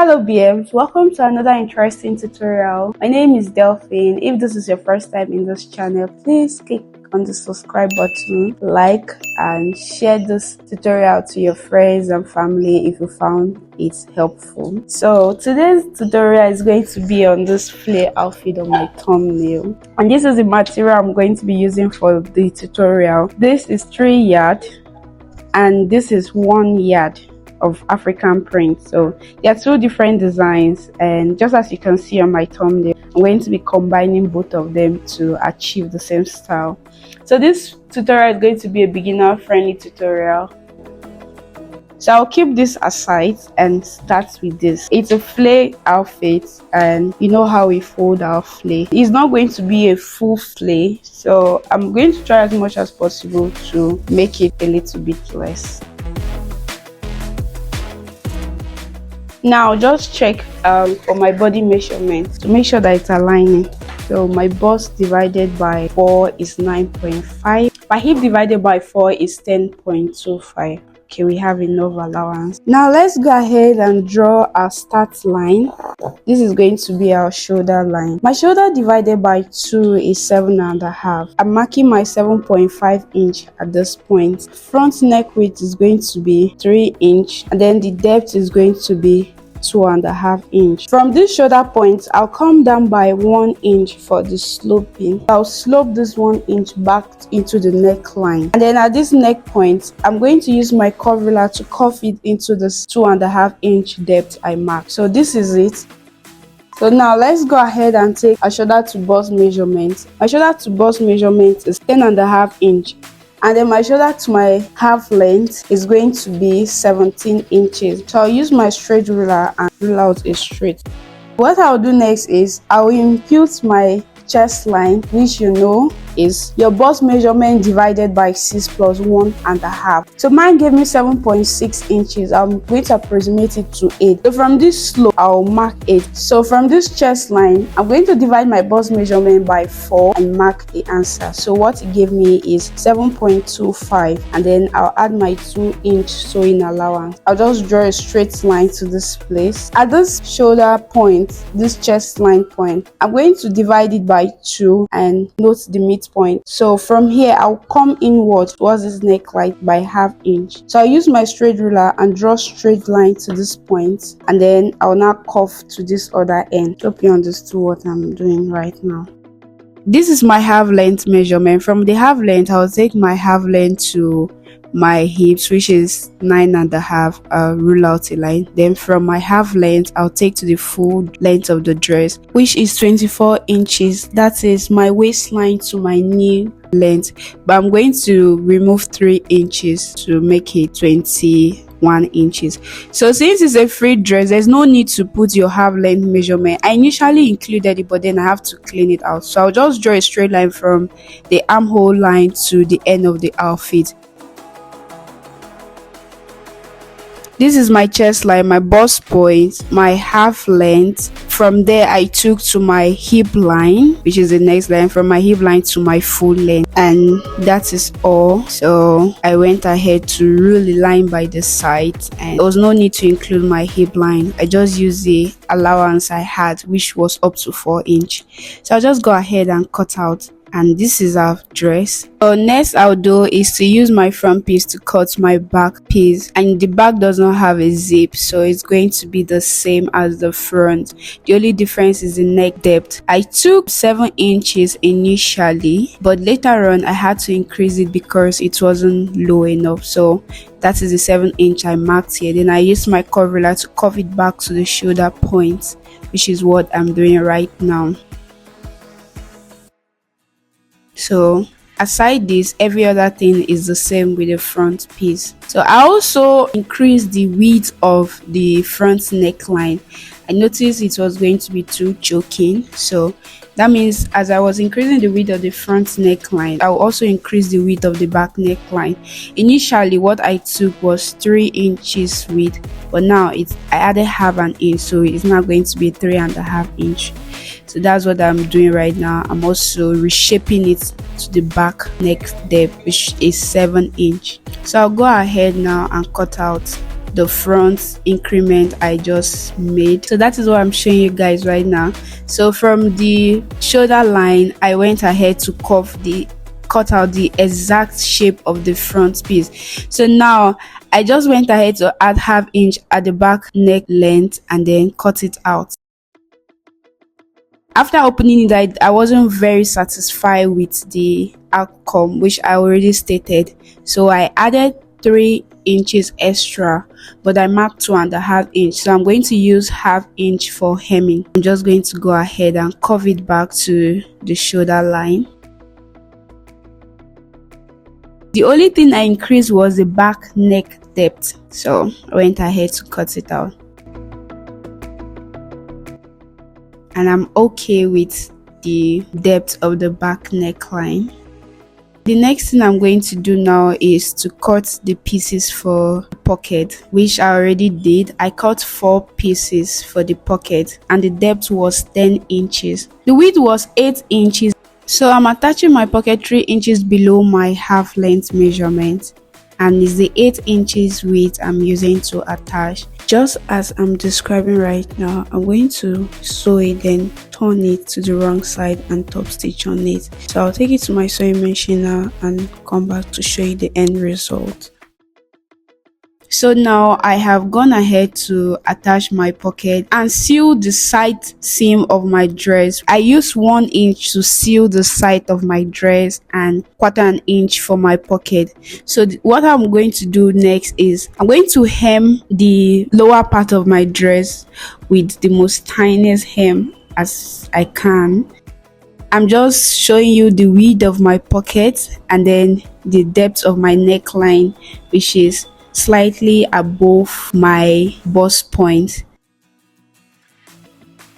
Hello BMs, welcome to another interesting tutorial. My name is Delphine. If this is your first time in this channel, please click on the subscribe button, like and share this tutorial to your friends and family if you found it helpful. So today's tutorial is going to be on this flare outfit on my thumbnail, and this is the material I'm going to be using for the tutorial. This is 3 yard and this is 1 yard of African print. So there are 2 different designs, and just as you can see on my thumbnail, I'm going to be combining both of them to achieve the same style. So this tutorial is going to be a beginner friendly tutorial, so I'll keep this aside and start with this. It's a flare outfit, and you know how we fold our flare. It's not going to be a full flare, so I'm going to try as much as possible to make it a little bit less. Now just check for my body measurement to make sure that it's aligning. So my bust divided by 4 is 9.5. My hip divided by 4 is 10.25. Okay, we have enough allowance. Now let's go ahead and draw our start line. This is going to be our shoulder line. My shoulder divided by 2 is 7.5. I'm marking my 7.5 inch at this point. Front neck width is going to be 3 inch, and then the depth is going to be 2.5 inch. From this shoulder point, I'll come down by 1 inch for the sloping. I'll slope this 1 inch back into the neckline, and then at this neck point, I'm going to use my curve ruler to curve it into this 2.5 inch depth I marked. So this is it. So now let's go ahead and take a shoulder to bust measurement. My shoulder to bust measurement is 10.5 inch. And then my shoulder to my half length is going to be 17 inches. So I'll use my straight ruler and rule out a straight. What I'll do next is I'll impute my chest line, which you know is your bust measurement divided by 6 plus 1.5. So mine gave me 7.6 inches. I'm going to approximate it to 8. So from this slope, I'll mark 8. So from this chest line, I'm going to divide my bust measurement by 4 and mark the answer. So what it gave me is 7.25, and then I'll add my 2 inch sewing allowance. I'll just draw a straight line to this place. At this shoulder point, this chest line point, I'm going to divide it by 2 and note the midpoint. So from here, I'll come inward towards this neckline by ½ inch. So I'll use my straight ruler and draw straight line to this point, and then I'll now curve to this other end. Hope you understood what I'm doing right now. This is my half length measurement. From the half length, I'll take my half length to my hips, which is 9.5. Rule out a line. Then from my half length, I'll take to the full length of the dress, which is 24 inches. That is my waistline to my knee length, but I'm going to remove 3 inches to make it 21 inches. So since it's a free dress, there's no need to put your half length measurement. I initially included it, but then I have to clean it out. So I'll just draw a straight line from the armhole line to the end of the outfit. This is my chest line, my bust point, my half length. From there, I took to my hip line, which is the next line, from my hip line to my full length, and that is all. So I went ahead to rule the line by the side, and there was no need to include my hip line. I just used the allowance I had, which was up to 4 inch. So I'll just go ahead and cut out. And this is our dress. So next I'll do is to use my front piece to cut my back piece, and the back does not have a zip, so it's going to be the same as the front. The only difference is the neck depth. I took 7 inches initially, but later on I had to increase it because it wasn't low enough. So that is the 7 inch I marked here. Then I used my curve ruler to curve it back to the shoulder point, which is what I'm doing right now. So aside this, every other thing is the same with the front piece. So I also increased the width of the front neckline. I noticed it was going to be too choking, so that means as I was increasing the width of the front neckline, I will also increase the width of the back neckline. Initially what I took was 3 inches width, but now I added ½ an inch, so it's now going to be 3.5 inch. So that's what I'm doing right now. I'm also reshaping it to the back neck depth, which is 7 inch. So I'll go ahead now and cut out the front increment I just made. So that is what I'm showing you guys right now. So from the shoulder line, I went ahead to cut out the exact shape of the front piece. So now I just went ahead to add ½ inch at the back neck length and then cut it out. After opening it, I wasn't very satisfied with the outcome, which I already stated, so I added 3 inches extra, but I marked 2½ inch, so I'm going to use ½ inch for hemming. I'm just going to go ahead and curve it back to the shoulder line. The only thing I increased was the back neck depth, so I went ahead to cut it out. And I'm okay with the depth of the back neckline. The next thing I'm going to do now is to cut the pieces for the pocket, which I already did. I cut 4 pieces for the pocket and the depth was 10 inches. The width was 8 inches. So I'm attaching my pocket 3 inches below my half length measurement, and it's the 8 inches width I'm using to attach. Just as I'm describing right now, I'm going to sew it, then turn it to the wrong side and top stitch on it. So I'll take it to my sewing machine now and come back to show you the end result. So now I have gone ahead to attach my pocket and seal the side seam of my dress. I used 1 inch to seal the side of my dress and 1/4 inch for my pocket. So what I'm going to do next is I'm going to hem the lower part of my dress with the most tiniest hem as I can. I'm just showing you the width of my pocket and then the depth of my neckline, which is slightly above my bust point.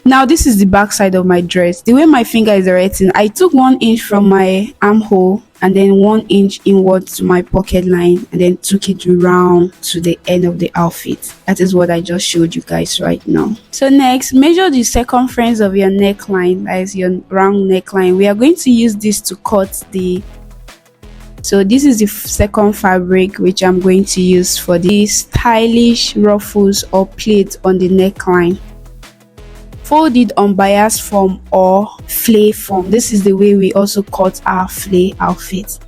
Now this is the back side of my dress. The way my finger is directing, I took 1 inch from my armhole and then 1 inch inward to my pocket line and then took it round to the end of the outfit. That is what I just showed you guys right now. So next, measure the circumference of your neckline, that is your round neckline. We are going to use this to cut the So this is the second fabric which I'm going to use for the stylish ruffles or pleats on the neckline. Fold it on bias form or flay form. This is the way we also cut our flay outfit.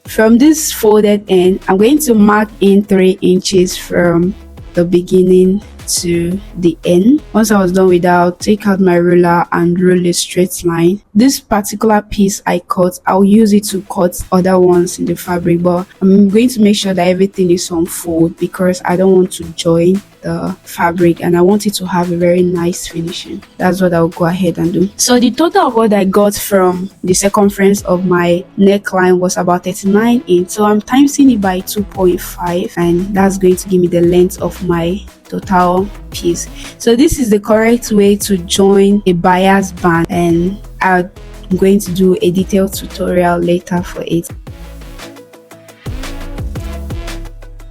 From this folded end, I'm going to mark in 3 inches from the beginning to the end. Once I was done with that, I'll take out my ruler and rule a straight line. This particular piece I cut, I'll use it to cut other ones in the fabric, but I'm going to make sure that everything is on fold because I don't want to join the fabric and I want it to have a very nice finishing. That's what I'll go ahead and do. So the total of what I got from the circumference of my neckline was about 39 inches. So I'm timesing it by 2.5 and that's going to give me the length of my total piece. So this is the correct way to join a bias band and I'm going to do a detailed tutorial later for it.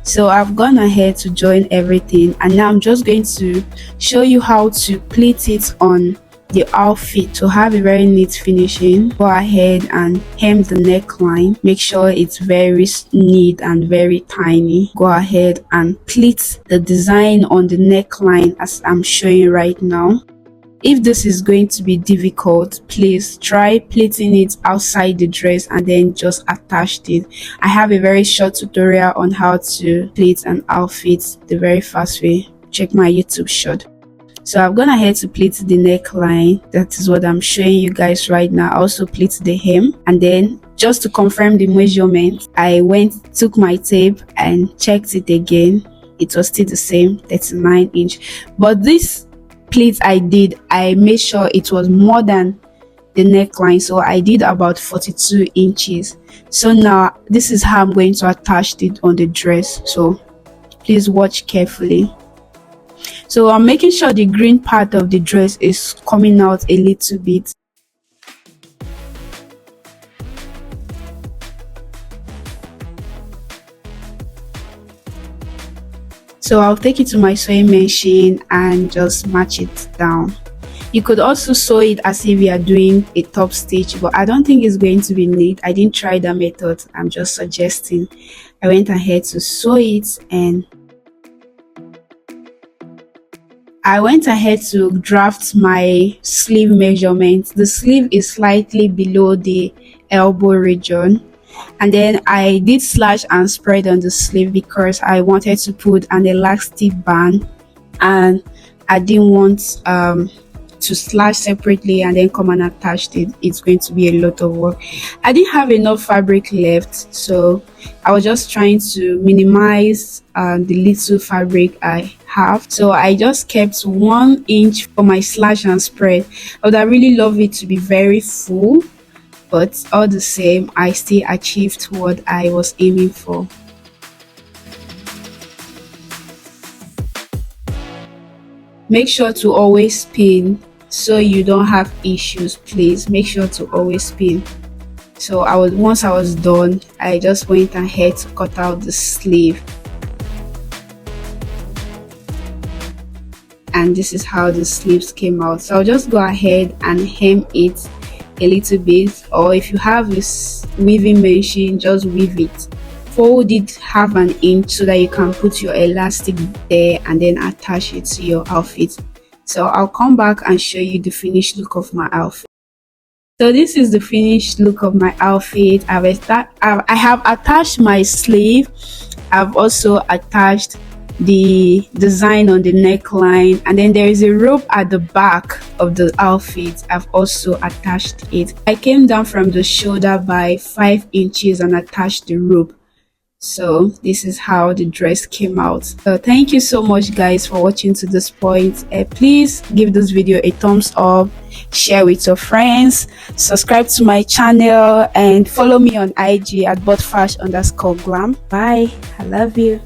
So I've gone ahead to join everything and now I'm just going to show you how to pleat it on the outfit to have a very neat finishing. Go ahead and hem the neckline, make sure it's very neat and very tiny. Go ahead and pleat the design on the neckline as I'm showing right now. If this is going to be difficult, please try pleating it outside the dress and then just attach it. I have a very short tutorial on how to pleat an outfit the very fast way. Check my YouTube short. So I've gone ahead to pleat the neckline. That is what I'm showing you guys right now. I also pleat the hem and then just to confirm the measurement, I took my tape and checked it again. It was still the same, 39 inch. But this pleat I made sure it was more than the neckline, so I did about 42 inches. So now this is how I'm going to attach it on the dress, so please watch carefully. So I'm making sure the green part of the dress is coming out a little bit. So I'll take it to my sewing machine and just match it down. You could also sew it as if you are doing a top stitch, but I don't think it's going to be neat. I didn't try that method. I'm just suggesting. I went ahead to sew it, and I went ahead to draft my sleeve measurement. The sleeve is slightly below the elbow region, and then I did slash and spread on the sleeve because I wanted to put an elastic band, and I didn't want to slash separately and then come and attach it. It's going to be a lot of work. I didn't have enough fabric left, so I was just trying to minimize the little fabric I have. So I just kept 1 inch for my slash and spread. I would really love it to be very full, but all the same, I still achieved what I was aiming for. Make sure to always pin so you don't have issues. Please make sure to always pin. So once I was done, I just went ahead to cut out the sleeve, and this is how the sleeves came out. So I'll just go ahead and hem it a little bit, or if you have this weaving machine, just weave it. Fold it 1/2 inch so that you can put your elastic there and then attach it to your outfit. So I'll come back and show you the finished look of my outfit. So this is the finished look of my outfit. I have attached my sleeve. I've also attached the design on the neckline, and then there is a rope at the back of the outfit. I've also attached it. I came down from the shoulder by 5 inches and attached the rope. So this is how the dress came out. So thank you so much guys for watching to this point. Please give this video a thumbs up, share with your friends, subscribe to my channel, and follow me on IG at Bodfash_glam. Bye. I love you.